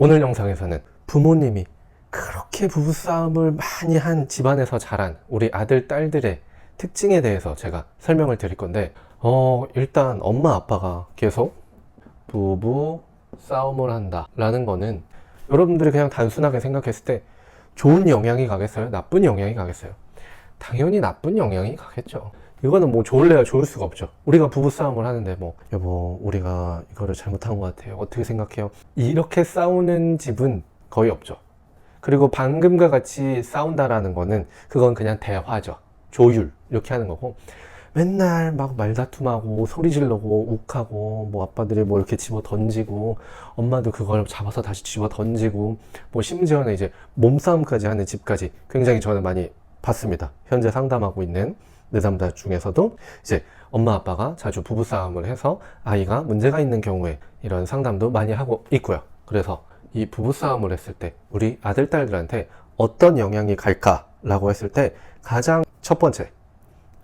오늘 영상에서는 부모님이 그렇게 부부싸움을 많이 한 집안에서 자란 우리 아들, 딸들의 특징에 대해서 제가 설명을 드릴 건데, 일단 엄마 아빠가 계속 부부 싸움을 한다 라는 거는 여러분들이 그냥 단순하게 생각했을 때 좋은 영향이 가겠어요? 나쁜 영향이 가겠어요? 당연히 나쁜 영향이 가겠죠. 이거는 뭐 좋을래야 좋을 수가 없죠. 우리가 부부싸움을 하는데 뭐 여보 우리가 이거를 잘못한 것 같아요, 어떻게 생각해요? 이렇게 싸우는 집은 거의 없죠. 그리고 방금과 같이 싸운다라는 거는 그건 그냥 대화죠. 조율 이렇게 하는 거고, 맨날 막 말다툼하고 소리 지르고 욱하고 뭐 아빠들이 뭐 이렇게 집어 던지고 엄마도 그걸 잡아서 다시 집어 던지고 뭐 심지어는 이제 몸싸움까지 하는 집까지 굉장히 저는 많이 봤습니다. 현재 상담하고 있는 내담자 중에서도 이제 엄마 아빠가 자주 부부싸움을 해서 아이가 문제가 있는 경우에 이런 상담도 많이 하고 있고요. 그래서 이 부부싸움을 했을 때 우리 아들, 딸들한테 어떤 영향이 갈까라고 했을 때 가장 첫 번째,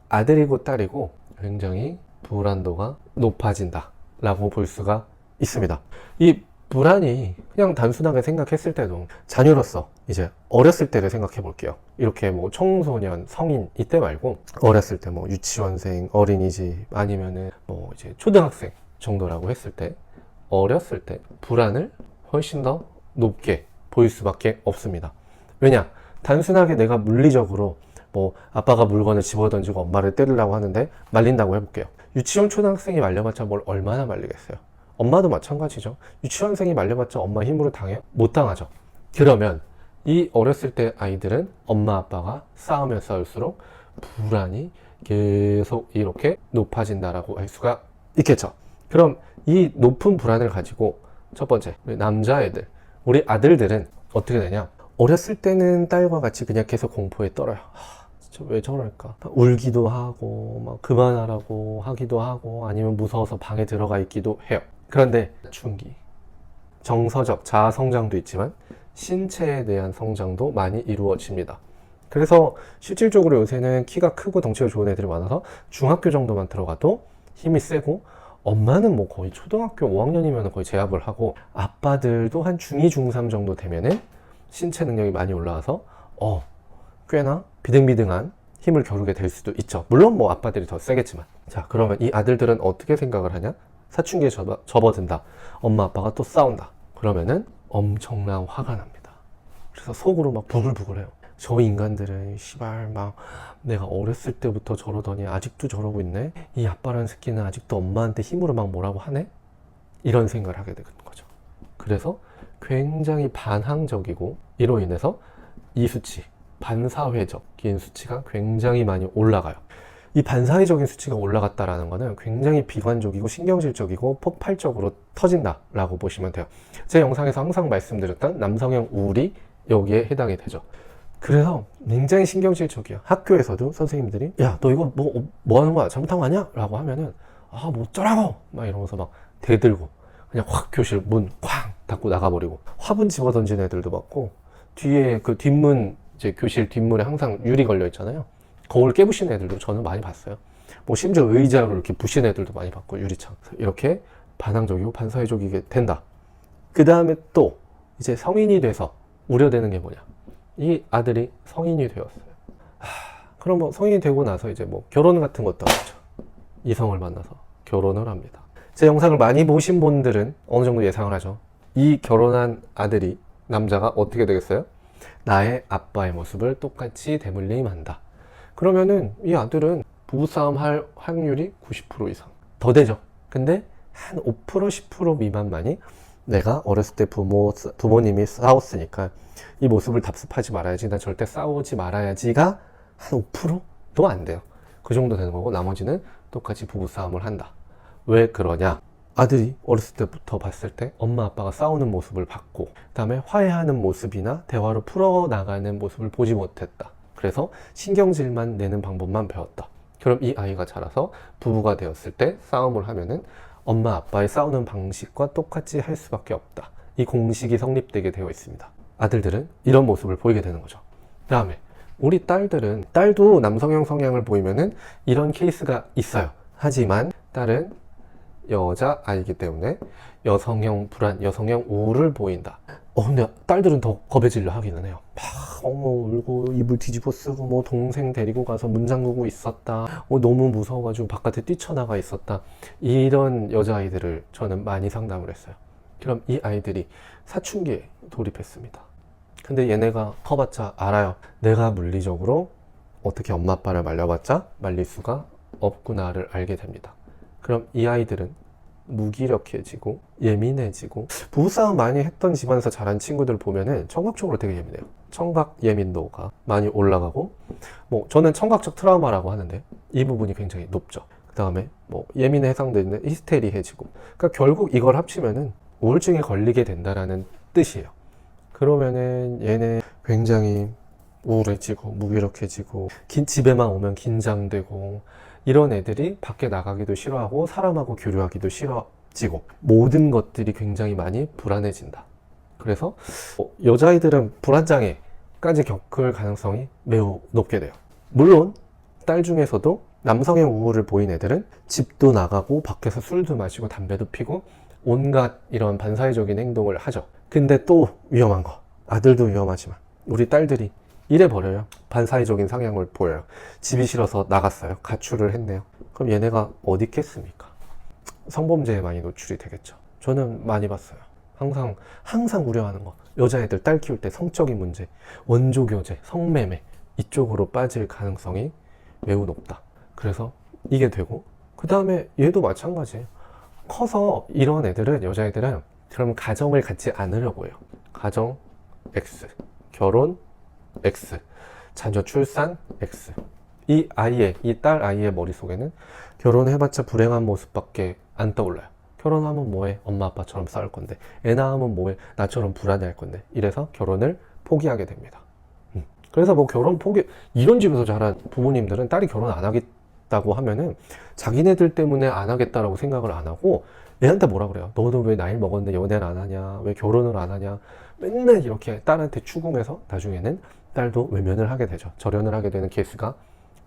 아들이고 딸이고 굉장히 불안도가 높아진다 라고 볼 수가 있습니다. 이 불안이 그냥 단순하게 생각했을 때도 자녀로서 이제 어렸을 때를 생각해 볼게요. 이렇게 뭐 청소년, 성인 이때 말고 어렸을 때 뭐 유치원생, 어린이집 아니면은 뭐 이제 초등학생 정도라고 했을 때 어렸을 때 불안을 훨씬 더 높게 보일 수밖에 없습니다. 왜냐? 단순하게 내가 물리적으로 뭐 아빠가 물건을 집어던지고 엄마를 때리려고 하는데 말린다고 해볼게요. 유치원 초등학생이 말려봤자 뭘 얼마나 말리겠어요. 엄마도 마찬가지죠. 유치원생이 말려봤자 엄마 힘으로 당해요? 못 당하죠. 그러면 이 어렸을 때 아이들은 엄마 아빠가 싸우면 싸울수록 불안이 계속 이렇게 높아진다라고 할 수가 있겠죠. 그럼 이 높은 불안을 가지고 첫 번째, 우리 남자애들, 우리 아들들은 어떻게 되냐? 어렸을 때는 딸과 같이 그냥 계속 공포에 떨어요. 진짜 왜 저럴까? 울기도 하고 막 그만하라고 하기도 하고 아니면 무서워서 방에 들어가 있기도 해요. 그런데 사춘기, 정서적 자아 성장도 있지만 신체에 대한 성장도 많이 이루어집니다. 그래서 실질적으로 요새는 키가 크고 덩치가 좋은 애들이 많아서 중학교 정도만 들어가도 힘이 세고, 엄마는 뭐 거의 초등학교 5학년이면 거의 재학을 하고, 아빠들도 한 중2, 중3 정도 되면은 신체 능력이 많이 올라와서 꽤나 비등비등한 힘을 겨루게 될 수도 있죠. 물론 뭐 아빠들이 더 세겠지만. 자, 그러면 이 아들들은 어떻게 생각을 하냐? 사춘기에 접어든다. 엄마 아빠가 또 싸운다. 그러면은 엄청난 화가 납니다. 그래서 속으로 막 부글부글해요. 저 인간들은 시발 막 내가 어렸을 때부터 저러더니 아직도 저러고 있네? 이 아빠라는 새끼는 아직도 엄마한테 힘으로 막 뭐라고 하네? 이런 생각을 하게 되는 거죠. 그래서 굉장히 반항적이고, 이로 인해서 이 수치, 반사회적인 수치가 굉장히 많이 올라가요. 이 반사회적인 수치가 올라갔다라는 거는 굉장히 비관적이고 신경질적이고 폭발적으로 터진다라고 보시면 돼요. 제 영상에서 항상 말씀드렸던 남성형 우울이 여기에 해당이 되죠. 그래서 굉장히 신경질적이야. 학교에서도 선생님들이 야, 너 이거 뭐 하는 거야? 잘못한 거 아니야? 라고 하면은 뭐 어쩌라고! 막 이러면서 막 대들고 그냥 확 교실 문 쾅 닫고 나가버리고, 화분 집어 던지는 애들도 많고, 뒤에 그 뒷문, 이제 교실 뒷문에 항상 유리 걸려 있잖아요. 거울 깨부시는 애들도 저는 많이 봤어요. 뭐 심지어 의자로 이렇게 부시는 애들도 많이 봤고, 유리창. 이렇게 반항적이고 반사회적이게 된다. 그 다음에 또 이제 성인이 돼서 우려되는 게 뭐냐? 이 아들이 성인이 되었어요. 그럼 뭐 성인이 되고 나서 이제 뭐 결혼 같은 것도 하죠. 이성을 만나서 결혼을 합니다. 제 영상을 많이 보신 분들은 어느 정도 예상을 하죠. 이 결혼한 아들이, 남자가 어떻게 되겠어요? 나의 아빠의 모습을 똑같이 대물림한다. 그러면은 이 아들은 부부싸움 할 확률이 90% 이상 더 되죠. 근데 한 5%, 10% 미만만이 내가 어렸을 때 부모님이 싸웠으니까 이 모습을 답습하지 말아야지, 난 절대 싸우지 말아야지가 한 5%도 안 돼요. 그 정도 되는 거고, 나머지는 똑같이 부부싸움을 한다. 왜 그러냐? 아들이 어렸을 때부터 봤을 때 엄마 아빠가 싸우는 모습을 봤고, 그 다음에 화해하는 모습이나 대화로 풀어나가는 모습을 보지 못했다. 그래서 신경질만 내는 방법만 배웠다. 그럼 이 아이가 자라서 부부가 되었을 때 싸움을 하면은 엄마 아빠의 싸우는 방식과 똑같이 할 수밖에 없다. 이 공식이 성립되게 되어 있습니다. 아들들은 이런 모습을 보이게 되는 거죠. 그 다음에 우리 딸도 남성형 성향을 보이면은 이런 케이스가 있어요. 하지만 딸은 여자아이기 때문에 여성형 불안, 여성형 우울을 보인다. 근데 딸들은 더 겁에 질려 하기는 해요. 막 울고 이불 뒤집어 쓰고 뭐 동생 데리고 가서 문 잠그고 있었다. 너무 무서워가지고 바깥에 뛰쳐나가 있었다. 이런 여자아이들을 저는 많이 상담을 했어요. 그럼 이 아이들이 사춘기에 돌입했습니다. 근데 얘네가 커봤자 알아요. 내가 물리적으로 어떻게 엄마 아빠를 말려봤자 말릴 수가 없구나를 알게 됩니다. 그럼 이 아이들은 무기력해지고 예민해지고, 부부싸움 많이 했던 집안에서 자란 친구들 보면은 청각적으로 되게 예민해요. 청각 예민도가 많이 올라가고, 저는 청각적 트라우마라고 하는데 이 부분이 굉장히 높죠. 그 다음에 예민에 해당되는 히스테리해지고, 그러니까 결국 이걸 합치면은 우울증에 걸리게 된다라는 뜻이에요. 그러면은 얘네 굉장히 우울해지고 무기력해지고 집에만 오면 긴장되고, 이런 애들이 밖에 나가기도 싫어하고 사람하고 교류하기도 싫어지고 모든 것들이 굉장히 많이 불안해진다. 그래서 여자아이들은 불안장애까지 겪을 가능성이 매우 높게 돼요. 물론 딸 중에서도 남성의 우울을 보인 애들은 집도 나가고 밖에서 술도 마시고 담배도 피고 온갖 이런 반사회적인 행동을 하죠. 근데 또 위험한 거, 아들도 위험하지만 우리 딸들이 이래버려요. 반사회적인 성향을 보여요. 집이 싫어서 나갔어요. 가출을 했네요. 그럼 얘네가 어디 있겠습니까? 성범죄에 많이 노출이 되겠죠. 저는 많이 봤어요. 항상 우려하는 거. 여자애들 딸 키울 때 성적인 문제, 원조교제, 성매매 이쪽으로 빠질 가능성이 매우 높다. 그래서 이게 되고, 그 다음에 얘도 마찬가지예요. 커서 이런 애들은, 여자애들은 그럼 가정을 갖지 않으려고 해요. 가정 X, 결혼 X, 자녀 출산 X. 이 딸 아이의 머릿속에는 결혼해봤자 불행한 모습밖에 안 떠올라요. 결혼하면 뭐해? 엄마 아빠처럼 싸울 건데. 애 낳으면 뭐해? 나처럼 불안해할 건데. 이래서 결혼을 포기하게 됩니다. 그래서 결혼 포기, 이런 집에서 자란 부모님들은 딸이 결혼 안 하겠다고 하면은 자기네들 때문에 안 하겠다라고 생각을 안 하고 애한테 뭐라 그래요? 너는 왜 나이 먹었는데 연애를 안 하냐? 왜 결혼을 안 하냐? 맨날 이렇게 딸한테 추궁해서 나중에는 딸도 외면을 하게 되죠. 절연을 하게 되는 케이스가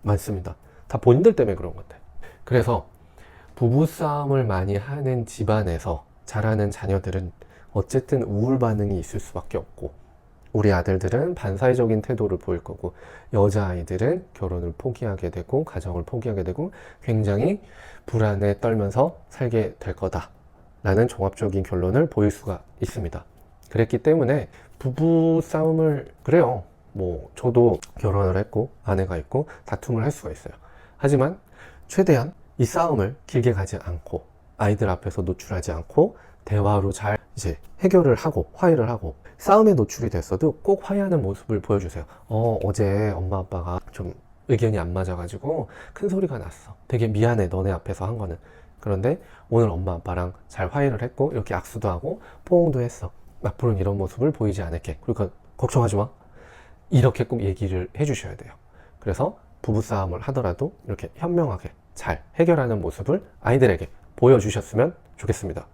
많습니다. 다 본인들 때문에 그런 것 같아요. 그래서 부부싸움을 많이 하는 집안에서 자라는 자녀들은 어쨌든 우울 반응이 있을 수밖에 없고, 우리 아들들은 반사회적인 태도를 보일 거고, 여자아이들은 결혼을 포기하게 되고 가정을 포기하게 되고 굉장히 불안에 떨면서 살게 될 거다 라는 종합적인 결론을 보일 수가 있습니다. 그랬기 때문에 부부싸움을, 그래요, 저도 결혼을 했고 아내가 있고 다툼을 할 수가 있어요. 하지만 최대한 이 싸움을 길게 가지 않고 아이들 앞에서 노출하지 않고 대화로 잘 이제 해결을 하고 화해를 하고, 싸움에 노출이 됐어도 꼭 화해하는 모습을 보여주세요. 어제 엄마 아빠가 좀 의견이 안 맞아가지고 큰 소리가 났어. 되게 미안해, 너네 앞에서 한 거는. 그런데 오늘 엄마 아빠랑 잘 화해를 했고 이렇게 악수도 하고 포옹도 했어. 앞으로는 이런 모습을 보이지 않을게. 그러니까 걱정하지 마. 이렇게 꼭 얘기를 해주셔야 돼요. 그래서 부부싸움을 하더라도 이렇게 현명하게 잘 해결하는 모습을 아이들에게 보여주셨으면 좋겠습니다.